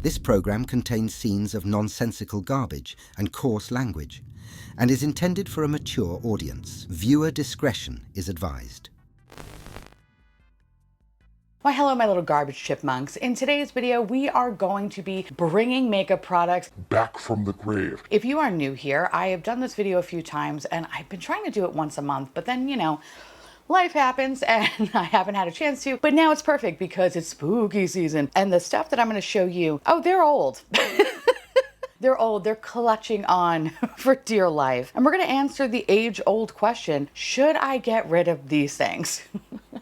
This program contains scenes of nonsensical garbage and coarse language, and is intended for a mature audience. Viewer discretion is advised. Why, hello, my little garbage chipmunks. In today's video, we are going to be bringing makeup products back from the grave. If you are new here, I have done this video a few times and I've been trying to do it once a month, but then, you know, life happens and I haven't had a chance to. But now it's perfect because it's spooky season. And the stuff that I'm going to show you, oh, they're old. They're old, they're clutching on for dear life. And we're gonna answer the age-old question, should I get rid of these things?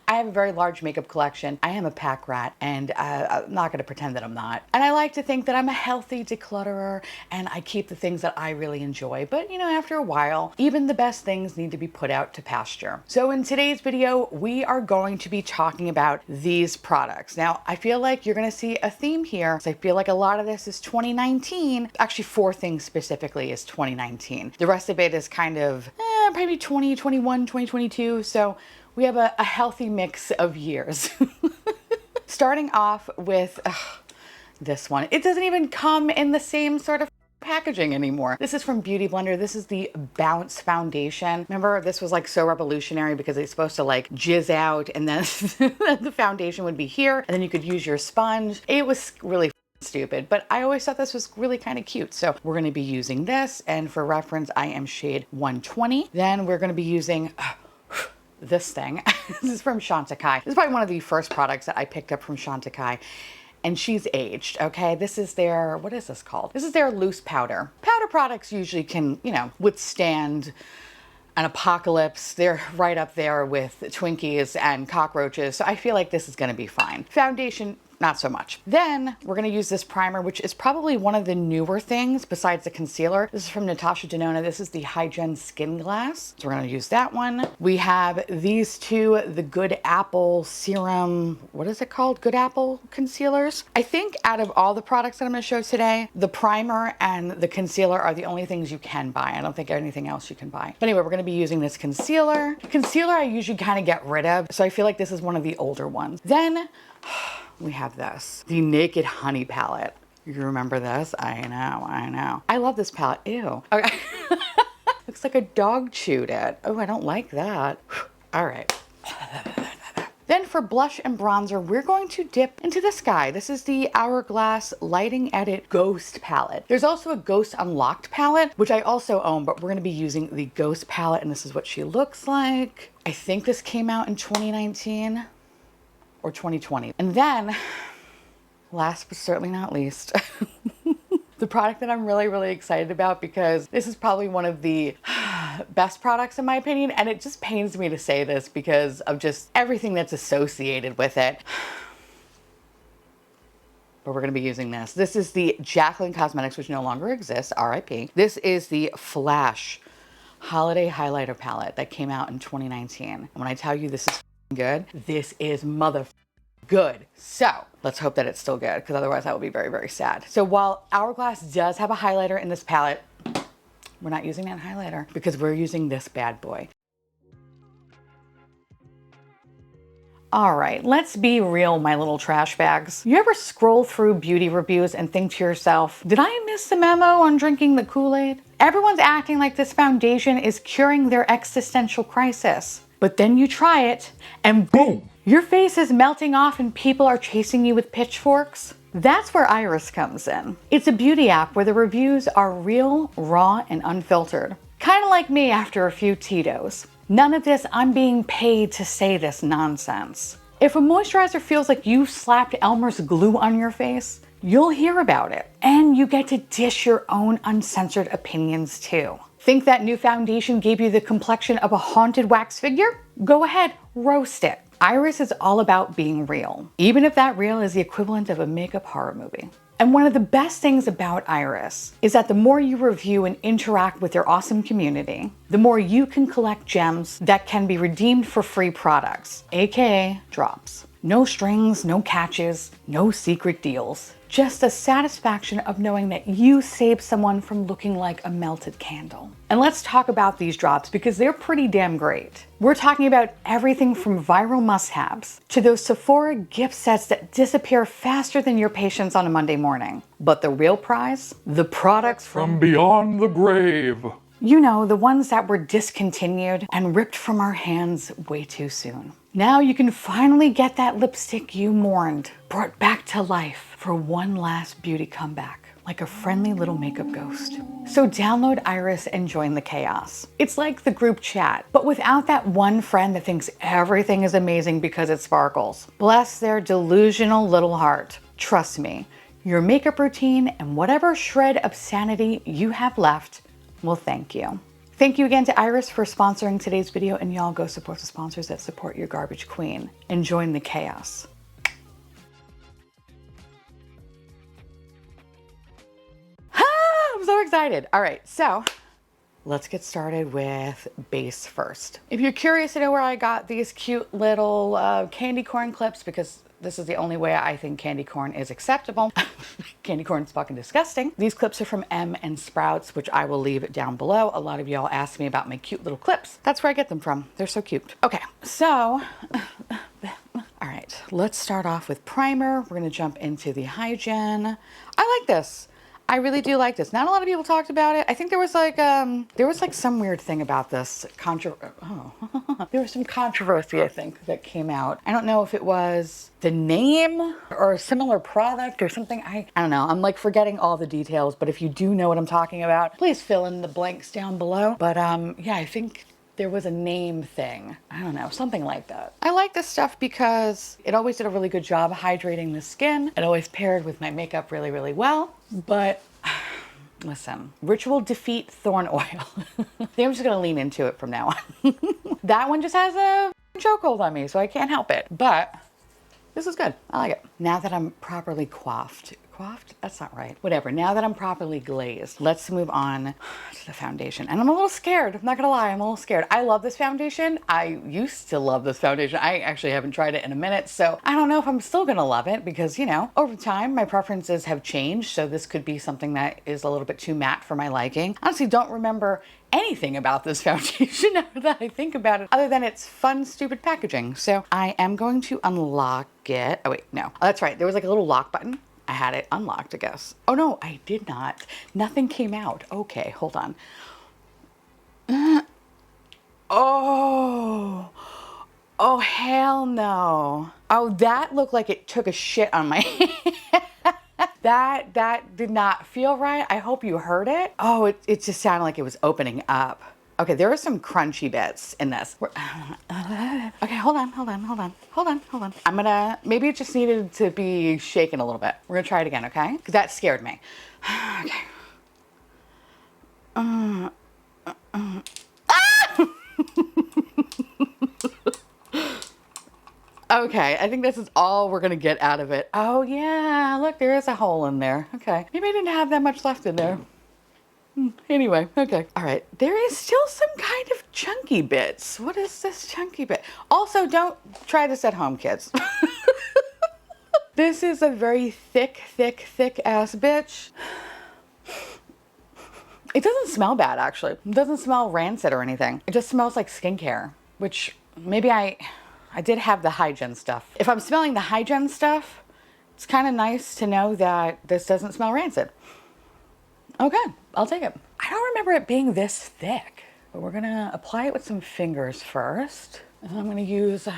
I have a very large makeup collection. I am a pack rat, and I'm not gonna pretend that I'm not. And I like to think that I'm a healthy declutterer, and I keep the things that I really enjoy. But you know, after a while, even the best things need to be put out to pasture. So in today's video, we are going to be talking about these products. Now, I feel like you're gonna see a theme here. So I feel like a lot of this is 2019. Actually, 4 things specifically is 2019. The rest of it is kind of maybe 2021, 2022. So we have a healthy mix of years. Starting off with this one. It doesn't even come in the same sort of packaging anymore. This is from Beauty Blender. This is the Bounce Foundation. Remember, this was like so revolutionary because it's supposed to like jizz out and then the foundation would be here and then you could use your sponge. It was really stupid, but I always thought this was really kind of cute. So we're going to be using this, and for reference, I am shade 120. Then we're going to be using this thing. This is from Decay. This is probably one of the first products that I picked up from Decay, and she's aged. Okay, this is their, what is this called? This is their loose powder. Powder products usually can, you know, withstand an apocalypse. They're right up there with Twinkies and cockroaches. So I feel like this is going to be fine. Foundation, not so much. Then we're going to use this primer, which is probably one of the newer things besides the concealer. This is from Natasha Denona. This is the Hygiene Skin Glass. So we're going to use that one. We have these two, the Good Apple Serum, what is it called? Good Apple concealers. I think out of all the products that I'm going to show today, the primer and the concealer are the only things you can buy. I don't think anything else you can buy. But anyway, we're going to be using this concealer. Concealer I usually kind of get rid of, so I feel like this is one of the older ones. Then we have this, the Naked Honey palette. You remember this? I know. I love this palette. Ew. Okay. Looks like a dog chewed it. Oh, I don't like that. All right. Then for blush and bronzer, we're going to dip into this guy. This is the Hourglass Lighting Edit Ghost palette. There's also a Ghost Unlocked palette, which I also own, but we're going to be using the Ghost palette, and this is what she looks like. I think this came out in 2019. Or 2020. And then, last but certainly not least, the product that I'm really excited about, because this is probably one of the best products in my opinion, and it just pains me to say this because of just everything that's associated with it. But we're going to be using this. This is the Jaclyn Cosmetics, which no longer exists, RIP. This is the Flash Holiday Highlighter Palette that came out in 2019. And when I tell you this is good, this is mother good. So let's hope that it's still good, because otherwise that would be very sad. So while Hourglass does have a highlighter in this palette, we're not using that highlighter because we're using this bad boy. All right, let's be real, my little trash bags. You ever scroll through beauty reviews and think to yourself, did I miss the memo on drinking the Kool-Aid? Everyone's acting like this foundation is curing their existential crisis. But then you try it and boom, your face is melting off and people are chasing you with pitchforks. That's where Iris comes in. It's a beauty app where the reviews are real, raw, and unfiltered. Kind of like me after a few Tito's. None of this I'm being paid to say this nonsense. If a moisturizer feels like you slapped Elmer's glue on your face, you'll hear about it. And you get to dish your own uncensored opinions too. Think that new foundation gave you the complexion of a haunted wax figure? Go ahead, roast it. Iris is all about being real, even if that real is the equivalent of a makeup horror movie. And one of the best things about Iris is that the more you review and interact with their awesome community, the more you can collect gems that can be redeemed for free products, aka drops. No strings, no catches, no secret deals. Just the satisfaction of knowing that you saved someone from looking like a melted candle. And let's talk about these drops because they're pretty damn great. We're talking about everything from viral must-haves to those Sephora gift sets that disappear faster than your patience on a Monday morning. But the real prize? The products From beyond the grave. you know, the ones that were discontinued and ripped from our hands way too soon. Now you can finally get that lipstick you mourned, brought back to life for one last beauty comeback, like a friendly little makeup ghost. So download Iris and join the chaos. It's like the group chat, but without that one friend that thinks everything is amazing because it sparkles. Bless their delusional little heart. Trust me, your makeup routine and whatever shred of sanity you have left will thank you. Thank you again to Iris for sponsoring today's video, and y'all go support the sponsors that support your garbage queen and join the chaos. I'm so excited. All right, so let's get started with base first. If you're curious to know where I got these cute little candy corn clips, because this is the only way I think candy corn is acceptable. Candy corn's fucking disgusting. These clips are from M and Sprouts, which I will leave it down below. A lot of y'all ask me about my cute little clips. That's where I get them from. They're so cute. Okay, so, all right, let's start off with primer. We're gonna jump into the Hygen. I like this. I really do like this. Not a lot of people talked about it. I think there was like some weird thing about this. There was some controversy, I think, that came out. I don't know if it was the name or a similar product or something. I don't know. I'm like forgetting all the details, but if you do know what I'm talking about, please fill in the blanks down below. But yeah, I think there was a name thing. I don't know, something like that. I like this stuff because it always did a really good job hydrating the skin. It always paired with my makeup really, really well. But listen, ritual defeat thorn oil. I'm just gonna lean into it from now on. That one just has a chokehold on me, so I can't help it. But this is good, I like it. Now that I'm properly coiffed, that's not right. Whatever, now that I'm properly glazed, let's move on to the foundation. And I'm a little scared, I'm not gonna lie, I'm a little scared. I love this foundation. I used to love this foundation. I actually haven't tried it in a minute, so I don't know if I'm still gonna love it because, you know, over time, my preferences have changed, so this could be something that is a little bit too matte for my liking. Honestly, don't remember anything about this foundation now that I think about it, other than its fun, stupid packaging. So I am going to unlock it. Oh wait, no. Oh, that's right, there was like a little lock button. I had it unlocked, I guess. Oh no, I did not. Nothing came out. Okay, hold on. Oh, hell no. Oh, that looked like it took a shit on my hand. That did not feel right. I hope you heard it. Oh, it just sounded like it was opening up. Okay, there are some crunchy bits in this. Okay, hold on. I'm gonna, maybe it just needed to be shaken a little bit. We're gonna try it again, okay? Because that scared me. Okay. Okay, I think this is all we're gonna get out of it. Oh yeah, look, there is a hole in there. Okay, maybe I didn't have that much left in there. Anyway, okay. All right, there is still some kind of chunky bits. What is this chunky bit? Also, don't try this at home, kids. This is a very thick ass bitch. It doesn't smell bad, actually. It doesn't smell rancid or anything. It just smells like skincare, which maybe I did have the Hygen stuff. If I'm smelling the Hygen stuff, it's kind of nice to know that this doesn't smell rancid. Okay, I'll take it. I don't remember it being this thick, but we're gonna apply it with some fingers first. And I'm gonna use a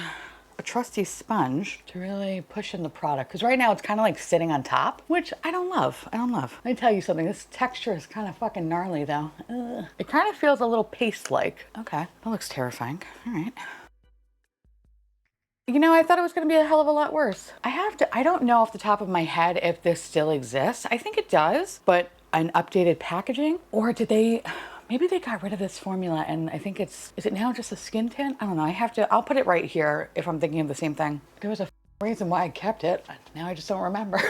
trusty sponge to really push in the product. Because right now it's kind of like sitting on top, which I don't love. Let me tell you something, this texture is kind of fucking gnarly though. Ugh. It kind of feels a little paste-like. Okay, that looks terrifying. All right. You know, I thought it was gonna be a hell of a lot worse. I don't know off the top of my head if this still exists. I think it does, but an updated packaging, or did they, maybe they got rid of this formula and I think is it now just a skin tint? I don't know, I'll put it right here if I'm thinking of the same thing. There was a reason why I kept it. Now I just don't remember.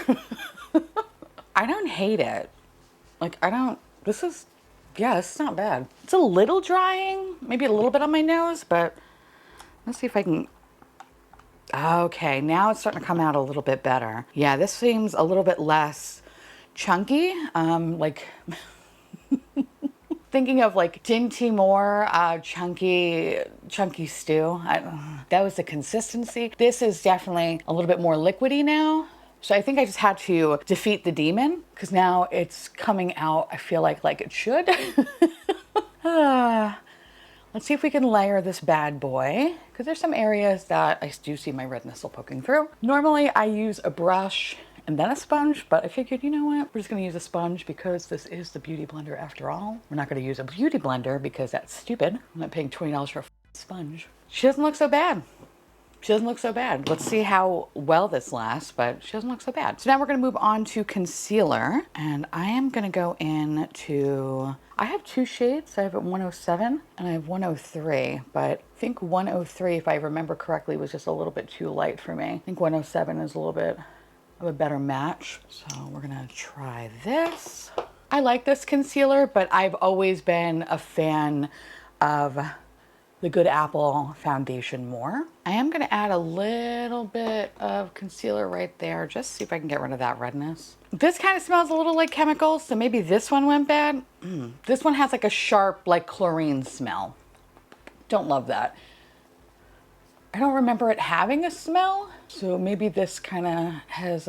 I don't hate it. Like, this is not bad. It's a little drying, maybe a little bit on my nose, but let's see if I can. Okay, now it's starting to come out a little bit better. Yeah, this seems a little bit less chunky, like thinking of like Din Timor, chunky stew. That was the consistency. This is definitely a little bit more liquidy now. So I think I just had to defeat the demon because now it's coming out, I feel like it should. Let's see if we can layer this bad boy because there's some areas that I do see my redness still poking through. Normally I use a brush and then a sponge, but I figured, you know what? We're just gonna use a sponge because this is the beauty blender after all. We're not gonna use a beauty blender because that's stupid. I'm not paying $20 for a sponge. She doesn't look so bad. She doesn't look so bad. Let's see how well this lasts, but she doesn't look so bad. So now we're gonna move on to concealer, and I am gonna go in to, I have two shades. I have a 107 and I have 103, but I think 103, if I remember correctly, was just a little bit too light for me. I think 107 is a little bit of a better match. So we're gonna try this. I like this concealer, but I've always been a fan of the Good Apple foundation more. I am gonna add a little bit of concealer right there, just see if I can get rid of that redness. This kind of smells a little like chemicals, so maybe this one went bad. This one has like a sharp, like chlorine smell. Don't love that. I don't remember it having a smell, so maybe this kind of has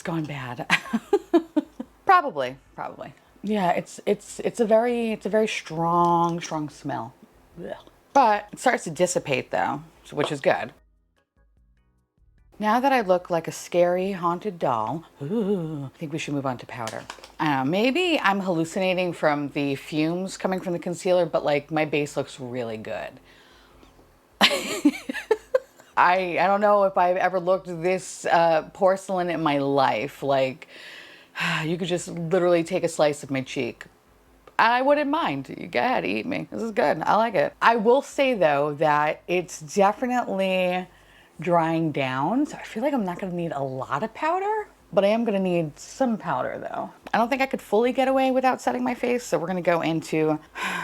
gone bad. Probably. Yeah, it's a very strong smell. Ugh. But it starts to dissipate though, which is good. Now that I look like a scary haunted doll, I think we should move on to powder. I don't know, maybe I'm hallucinating from the fumes coming from the concealer, but like my base looks really good. I don't know if I've ever looked this porcelain in my life. Like, you could just literally take a slice of my cheek. I wouldn't mind. You go ahead, eat me. This is good. I like it. I will say though that it's definitely drying down. So I feel like I'm not gonna need a lot of powder, but I am gonna need some powder though. I don't think I could fully get away without setting my face. So we're gonna go into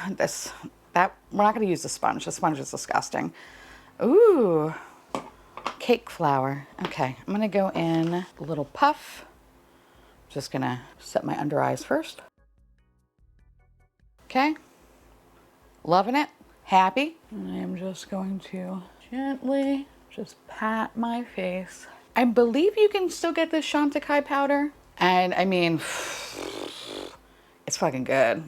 this, we're not gonna use the sponge. The sponge is disgusting. Ooh, cake flour. Okay, I'm gonna go in a little puff. Just gonna set my under eyes first. Okay, loving it, happy. And I am just going to gently just pat my face. I believe you can still get this Chantecaille powder. And I mean, it's fucking good.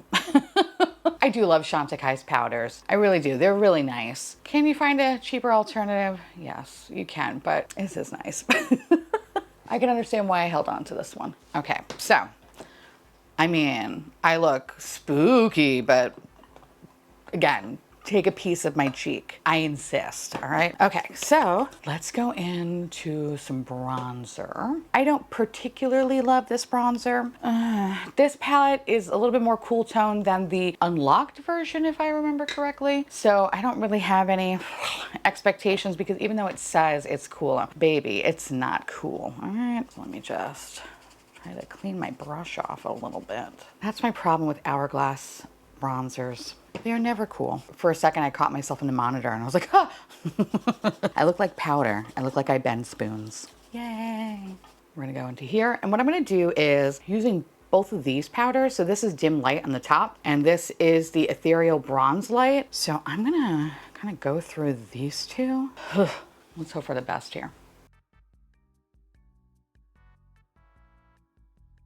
I do love Chantecaille's powders. I really do, they're really nice. Can you find a cheaper alternative? Yes, you can, but this is nice. I can understand why I held on to this one. Okay, so, I mean, I look spooky, but again, take a piece of my cheek. I insist, all right? Okay, so let's go into some bronzer. I don't particularly love this bronzer. This palette is a little bit more cool tone than the unlocked version, if I remember correctly. So I don't really have any expectations because even though it says it's cool, baby, it's not cool, all right? So let me just try to clean my brush off a little bit. That's my problem with Hourglass bronzers. They're never cool. For a second, I caught myself in the monitor and I was like, huh. I look like powder. I look like I bend spoons. Yay. We're gonna go into here. And what I'm gonna do is using both of these powders. So this is dim light on the top and this is the ethereal bronze light. So I'm gonna kind of go through these two. Let's hope for the best here.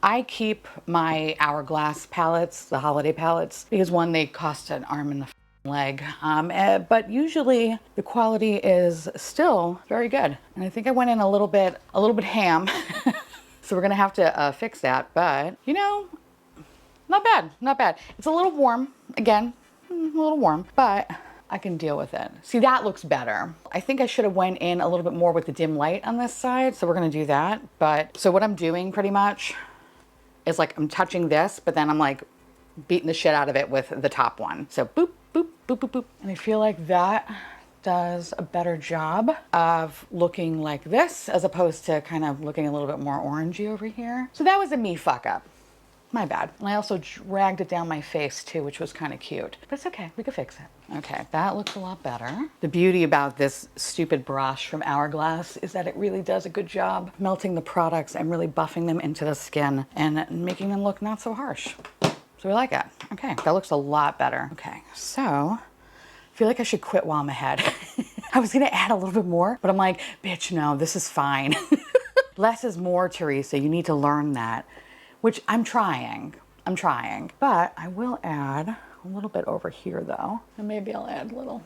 I keep my Hourglass palettes, the holiday palettes, because one, they cost an arm and a leg, but usually the quality is still very good. And I think I went in a little bit ham, so we're gonna have to fix that. But you know, not bad, not bad. It's a little warm, again, a little warm, but I can deal with it. See, that looks better. I think I should have went in a little bit more with the dim light on this side, so we're gonna do that. But so what I'm doing pretty much is like I'm touching this, but then I'm like beating the shit out of it with the top one. So boop, boop, boop, boop, boop. And I feel like that does a better job of looking like this as opposed to kind of looking a little bit more orangey over here. So that was a me fuck up. My bad. And I also dragged it down my face too, which was kind of cute, but it's okay, we could fix it. Okay, that looks a lot better. The beauty about this stupid brush from Hourglass is that it really does a good job melting the products and really buffing them into the skin and making them look not so harsh. So we like it. Okay, that looks a lot better. Okay, so I feel like I should quit while I'm ahead. I was gonna add a little bit more, but I'm like, bitch, no, this is fine. less is more, Theresa. You need to learn that, which I'm trying. But I will add a little bit over here though. And maybe I'll add a little.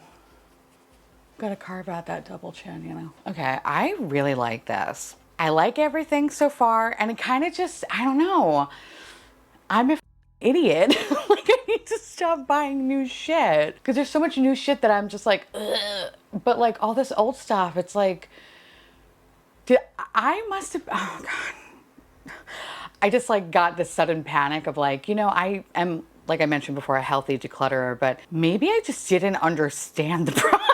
Gotta carve out that double chin, you know. Okay, I really like this. I like everything so far, and it kind of just, I don't know. I'm an idiot. Like, I need to stop buying new shit. Because there's so much new shit that I'm just like, ugh. But like all this old stuff, it's like, I must have, oh God. I just like got this sudden panic of like, you know, I am, like I mentioned before, a healthy declutterer, but maybe I just didn't understand the product.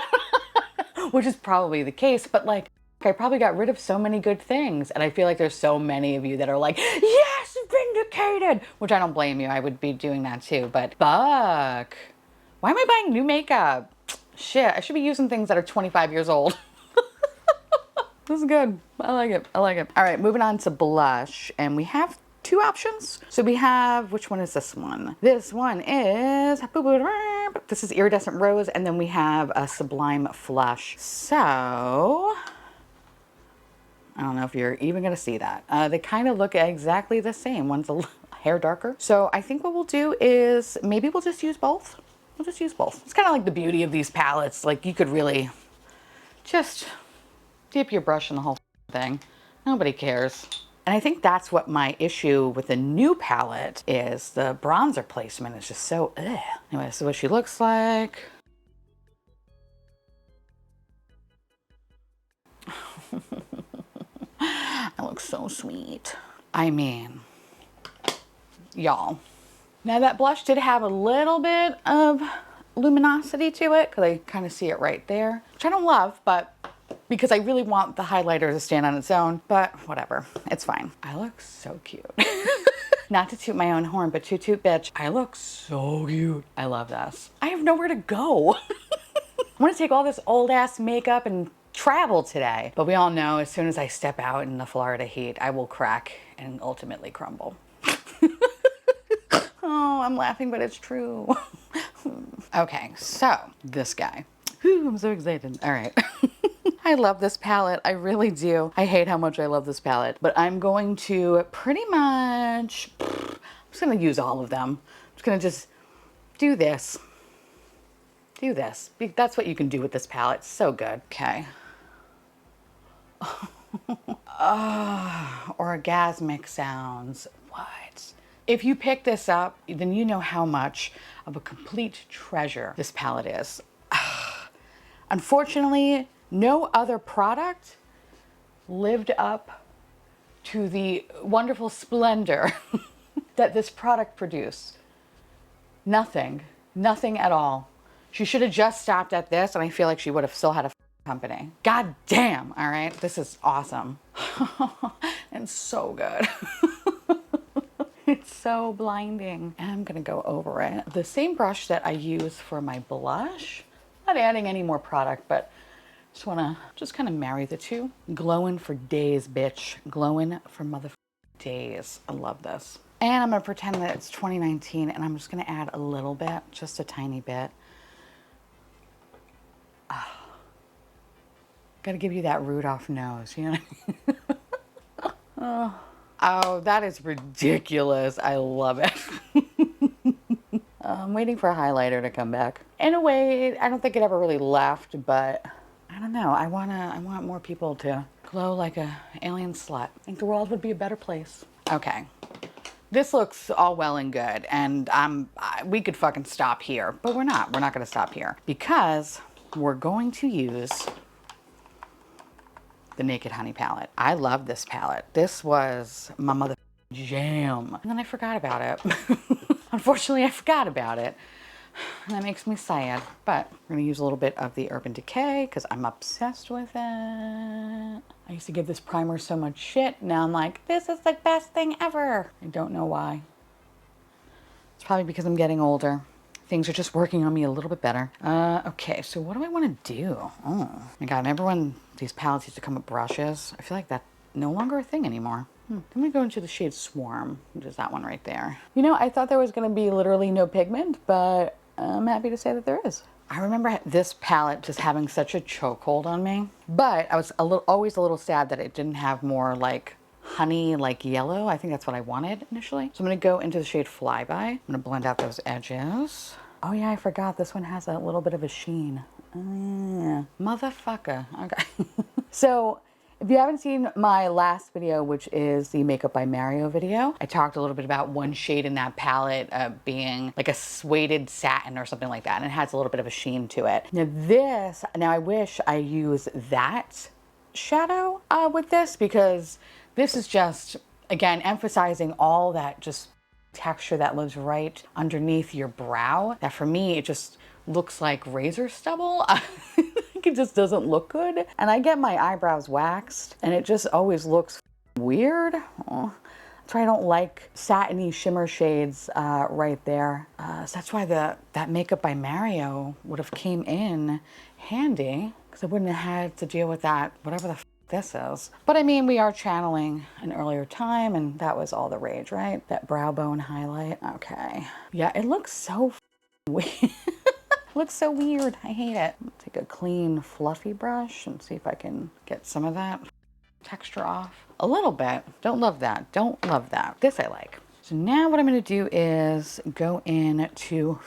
Which is probably the case, but like, I probably got rid of so many good things. And I feel like there's so many of you that are like, yes, vindicated, which I don't blame you. I would be doing that too, but fuck. Why am I buying new makeup? Shit, I should be using things that are 25 years old. This is good. I like it. I like it. All right, moving on to blush. And we have two options. So we have, which one is this one? This one is, this is Iridescent Rose, and then we have a Sublime Flush. So, I don't know if you're even gonna see that. They kind of look exactly the same. One's a hair darker. So I think what we'll do is, maybe we'll just use both. We'll just use both. It's kind of like the beauty of these palettes. Like, you could really just dip your brush in the whole thing. Nobody cares. And I think that's what my issue with the new palette is. The bronzer placement is just so, ugh. Anyway, this is what she looks like. That looks so sweet. I mean, y'all. Now that blush did have a little bit of luminosity to it, because I kind of see it right there, which I don't love, but because I really want the highlighter to stand on its own, but whatever, it's fine. I look so cute. Not to toot my own horn, but toot toot bitch. I look so cute. I love this. I have nowhere to go. I want to take all this old ass makeup and travel today. But we all know as soon as I step out in the Florida heat, I will crack and ultimately crumble. Oh, I'm laughing, but it's true. Okay, so this guy. Whew, I'm so excited. All right. I love this palette. I really do. I hate how much I love this palette, but I'm going to pretty much, I'm just going to use all of them. I'm just going to just do this. Do this. That's what you can do with this palette. It's so good. Okay. Orgasmic sounds. What? If you pick this up, then you know how much of a complete treasure this palette is. Unfortunately, no other product lived up to the wonderful splendor that this product produced. Nothing at all. She should have just stopped at this, and I feel like she would have still had a company. God damn, all right, this is awesome. And so good. It's so blinding. And I'm gonna go over it. The same brush that I use for my blush, not adding any more product, but just wanna kind of marry the two. Glowing for days, bitch. Glowing for mother days. I love this. And I'm gonna pretend that it's 2019, and I'm just gonna add a little bit, just a tiny bit. Oh. Gotta give you that Rudolph nose, you know what I mean? Oh, that is ridiculous. I love it. I'm waiting for a highlighter to come back. In a way, I don't think it ever really left, but I don't know. I want more people to glow like a alien slut. I think the world would be a better place. Okay. This looks all well and good, and we could fucking stop here, but we're not. We're not gonna stop here because we're going to use the Naked Honey palette. I love this palette. This was my mother jam. And then I forgot about it. Unfortunately, I forgot about it. That makes me sad. But we're gonna use a little bit of the Urban Decay because I'm obsessed with it. I used to give this primer so much shit. Now I'm like, this is the best thing ever. I don't know why. It's probably because I'm getting older. Things are just working on me a little bit better. Okay, so what do I want to do? Oh my God, remember when these palettes used to come with brushes? I feel like that's no longer a thing anymore. I'm gonna go into the shade Swarm, which is that one right there. You know, I thought there was gonna be literally no pigment, but I'm happy to say that there is. I remember this palette just having such a chokehold on me, but I was always a little sad that it didn't have more like honey, like yellow. I think that's what I wanted initially. So I'm gonna go into the shade Flyby. I'm gonna blend out those edges. Oh yeah, I forgot this one has a little bit of a sheen. Yeah. Motherfucker. Okay. So if you haven't seen my last video, which is the Makeup by Mario video, I talked a little bit about one shade in that palette being like a suede satin or something like that, and it has a little bit of a sheen to it. Now I wish I use that shadow with this, because this is just, again, emphasizing all that just texture that lives right underneath your brow. That for me, it just looks like razor stubble. It just doesn't look good. And I get my eyebrows waxed and it just always looks weird. Oh, that's why I don't like satiny shimmer shades right there. So that's why that Makeup by Mario would have came in handy, because I wouldn't have had to deal with that, whatever the f this is. But I mean, we are channeling an earlier time and that was all the rage, right? That brow bone highlight. Okay. Yeah, it looks so weird. Looks so weird. I hate it. Take a clean, fluffy brush and see if I can get some of that texture off. A little bit. Don't love that. Don't love that. This I like. So now what I'm going to do is go in to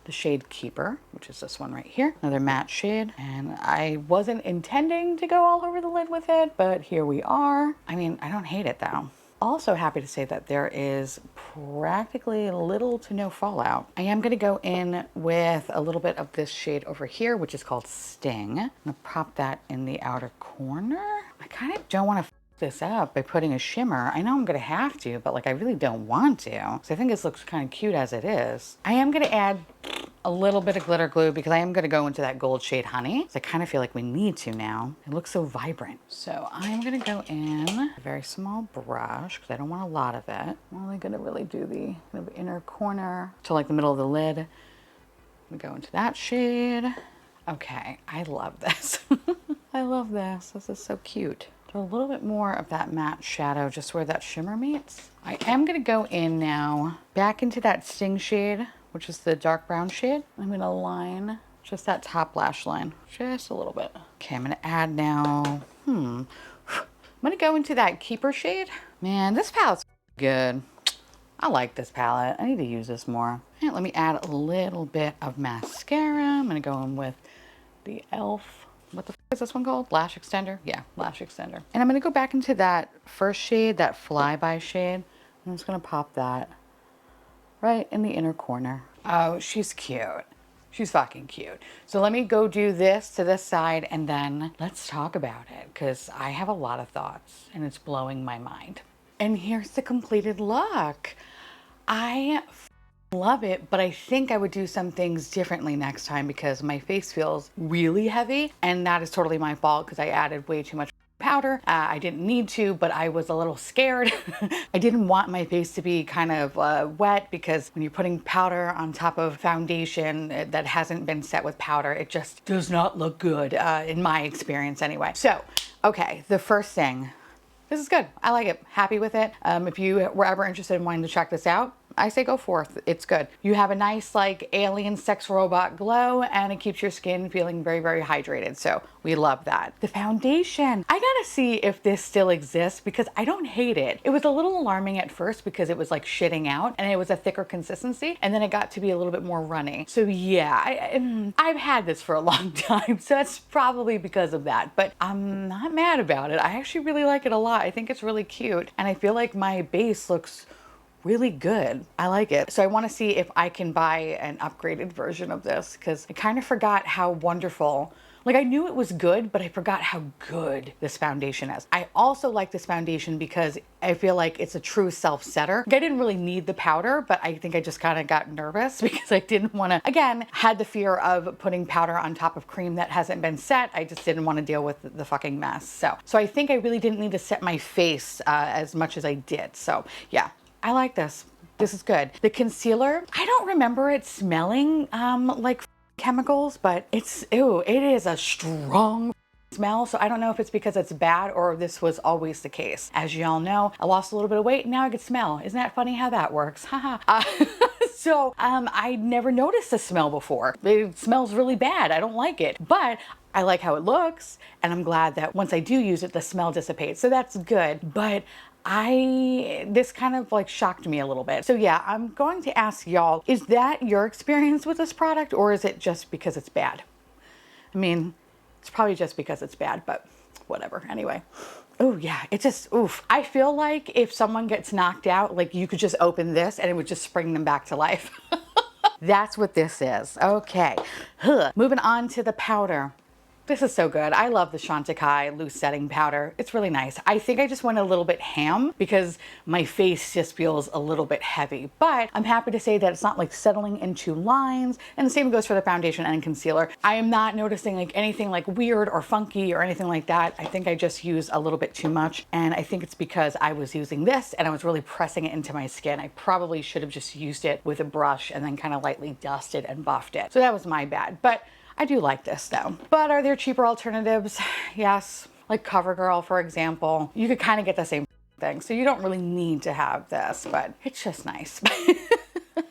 the shade Keeper, which is this one right here. Another matte shade. And I wasn't intending to go all over the lid with it, but here we are. I mean, I don't hate it though. Also happy to say that there is practically little to no fallout. I am going to go in with a little bit of this shade over here, which is called Sting. I'm going to pop that in the outer corner. I kind of don't want to f this up by putting a shimmer. I know I'm going to have to, but like I really don't want to. So I think this looks kind of cute as it is. I am going to add a little bit of glitter glue because I am going to go into that gold shade Honey. So I kind of feel like we need to now. It looks so vibrant. So I'm going to go in a very small brush because I don't want a lot of it. I'm only going to really do the kind of inner corner to like the middle of the lid. I'm going to go into that shade. Okay, I love this. I love this. This is so cute. Do a little bit more of that matte shadow just where that shimmer meets. I am going to go in now back into that Sting shade, which is the dark brown shade. I'm going to line just that top lash line, just a little bit. Okay, I'm going to add now, I'm going to go into that Keeper shade. Man, this palette's good. I like this palette. I need to use this more. And let me add a little bit of mascara. I'm going to go in with the e.l.f. What the f is this one called? Lash extender? Yeah, lash extender. And I'm going to go back into that first shade, that Flyby shade. I'm just going to pop that right in the inner corner. Oh, she's cute. She's fucking cute. So let me go do this to this side and then let's talk about it, because I have a lot of thoughts and it's blowing my mind. And here's the completed look. I love it, but I think I would do some things differently next time because my face feels really heavy, and that is totally my fault because I added way too much powder. I didn't need to, but I was a little scared. I didn't want my face to be kind of wet, because when you're putting powder on top of foundation that hasn't been set with powder, it just does not look good in my experience anyway. So, okay, the first thing, this is good. I like it. Happy with it. If you were ever interested in wanting to check this out, I say go forth. It's good. You have a nice like alien sex robot glow, and it keeps your skin feeling very, very hydrated. So we love that. The foundation, I gotta see if this still exists because I don't hate it. It was a little alarming at first because it was like shitting out and it was a thicker consistency, and then it got to be a little bit more runny. So yeah, I've had this for a long time, so that's probably because of that, but I'm not mad about it. I actually really like it a lot. I think it's really cute, and I feel like my base looks really good. I like it. So I want to see if I can buy an upgraded version of this, because I kind of forgot how wonderful, like I knew it was good, but I forgot how good this foundation is. I also like this foundation because I feel like it's a true self-setter. Like I didn't really need the powder, but I think I just kind of got nervous because I didn't want to, again, had the fear of putting powder on top of cream that hasn't been set. I just didn't want to deal with the fucking mess. So I think I really didn't need to set my face as much as I did. So yeah. I like this. This is good. The concealer, I don't remember it smelling like chemicals, but ew, it is a strong smell. So I don't know if it's because it's bad or this was always the case. As you all know, I lost a little bit of weight and now I can smell. Isn't that funny how that works? Haha. So I never noticed the smell before. It smells really bad. I don't like it, but I like how it looks, and I'm glad that once I do use it, the smell dissipates. So that's good. But this kind of like shocked me a little bit. So yeah, I'm going to ask y'all, is that your experience with this product, or is it just because it's bad? I mean, it's probably just because it's bad, but whatever. Anyway. Oh yeah, it just, oof. I feel like if someone gets knocked out, like you could just open this and it would just spring them back to life. That's what this is. Okay. Moving on to the powder. This is so good. I love the Chantecaille loose setting powder. It's really nice. I think I just went a little bit ham because my face just feels a little bit heavy, but I'm happy to say that it's not like settling into lines, and the same goes for the foundation and concealer. I am not noticing like anything like weird or funky or anything like that. I think I just used a little bit too much, and I think it's because I was using this and I was really pressing it into my skin. I probably should have just used it with a brush and then kind of lightly dusted and buffed it. So that was my bad, but I do like this though. But are there cheaper alternatives? Yes, like CoverGirl, for example. You could kind of get the same thing. So you don't really need to have this, but it's just nice.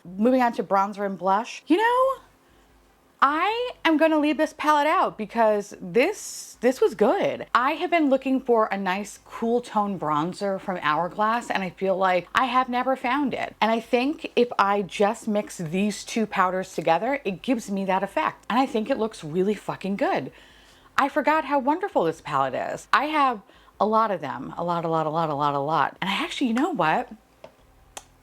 Moving on to bronzer and blush. You know, I am going to leave this palette out because this was good. I have been looking for a nice cool tone bronzer from Hourglass, and I feel like I have never found it. And I think if I just mix these two powders together, it gives me that effect. And I think it looks really fucking good. I forgot how wonderful this palette is. I have a lot of them, a lot. And I actually, you know what?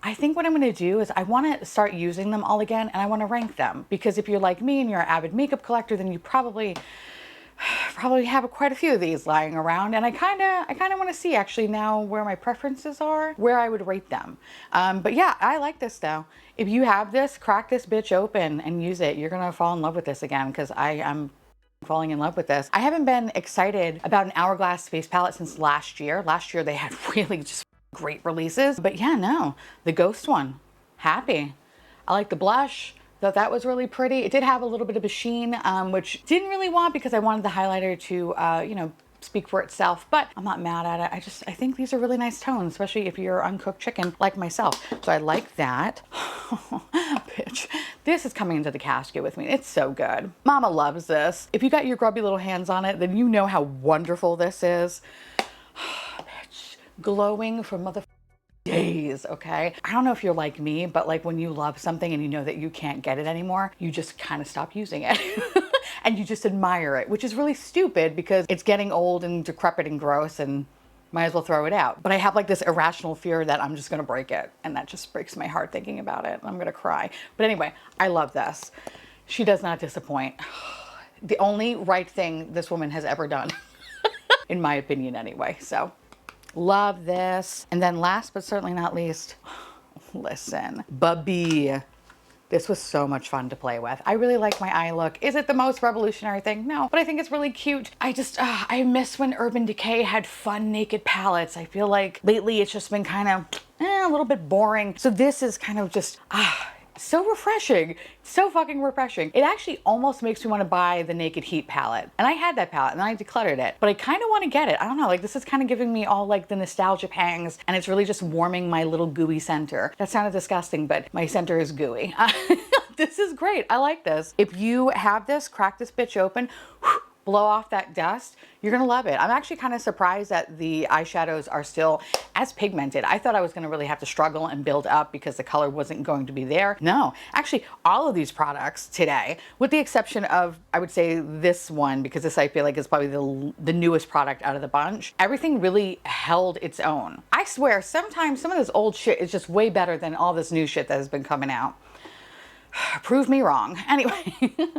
I think what I'm going to do is I want to start using them all again, and I want to rank them, because if you're like me and you're an avid makeup collector, then you probably have quite a few of these lying around, and I kind of want to see actually now where my preferences are, where I would rate them. But yeah, I like this though. If you have this, crack this bitch open and use it. You're gonna fall in love with this again, because I am falling in love with this. I haven't been excited about an Hourglass face palette since last year. Last year they had really just great releases, but yeah, no, the Ghost one, happy. I like the blush, thought that was really pretty. It did have a little bit of a sheen, which didn't really want, because I wanted the highlighter to, you know, speak for itself, but I'm not mad at it. I think these are really nice tones, especially if you're uncooked chicken like myself. So I like that. Bitch, this is coming into the casket with me. It's so good. Mama loves this. If you got your grubby little hands on it, then you know how wonderful this is. Glowing for mother days, okay? I don't know if you're like me, but like when you love something and you know that you can't get it anymore, you just kind of stop using it. And you just admire it, which is really stupid because it's getting old and decrepit and gross and might as well throw it out. But I have like this irrational fear that I'm just gonna break it, and that just breaks my heart thinking about it. I'm gonna cry. But anyway, I love this. She does not disappoint. The only right thing this woman has ever done, in my opinion anyway, so. Love this. And then last but certainly not least, listen, Bubby. This was so much fun to play with. I really like my eye look. Is it the most revolutionary thing? No, but I think it's really cute. I miss when Urban Decay had fun naked palettes. I feel like lately it's just been kind of a little bit boring. So this is kind of just, so refreshing. So fucking refreshing. It actually almost makes me want to buy the Naked Heat palette. And I had that palette and I decluttered it, but I kind of want to get it. I don't know, like this is kind of giving me all like the nostalgia pangs, and it's really just warming my little gooey center. That sounded disgusting, but my center is gooey. This is great. I like this. If you have this, crack this bitch open, blow off that dust, you're gonna love it. I'm actually kind of surprised that the eyeshadows are still as pigmented. I thought I was gonna really have to struggle and build up because the color wasn't going to be there. No, actually all of these products today, with the exception of, I would say this one, because this I feel like is probably the newest product out of the bunch, everything really held its own. I swear, sometimes some of this old shit is just way better than all this new shit that has been coming out. Prove me wrong. Anyway,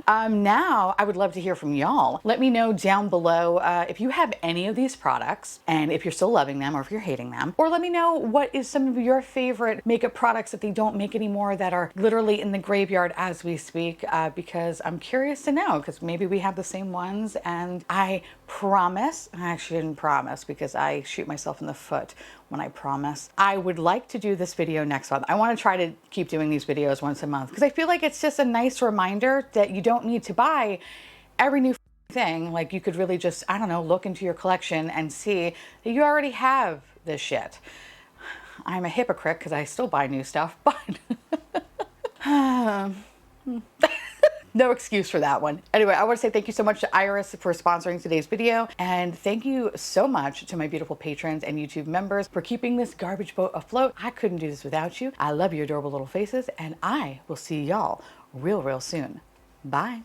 now I would love to hear from y'all. Let me know down below if you have any of these products and if you're still loving them or if you're hating them. Or let me know what is some of your favorite makeup products that they don't make anymore that are literally in the graveyard as we speak, because I'm curious to know, because maybe we have the same ones. And I promise, I actually didn't promise because I shoot myself in the foot when I promise, I would like to do this video next month. I want to try to keep doing these videos once a month because I feel like it's just a nice reminder that you don't need to buy every new thing. Like you could really just, I don't know, look into your collection and see that you already have this shit. I'm a hypocrite because I still buy new stuff, but No excuse for that one. Anyway, I want to say thank you so much to Iris for sponsoring today's video. And thank you so much to my beautiful patrons and YouTube members for keeping this garbage boat afloat. I couldn't do this without you. I love your adorable little faces, and I will see y'all real soon. Bye.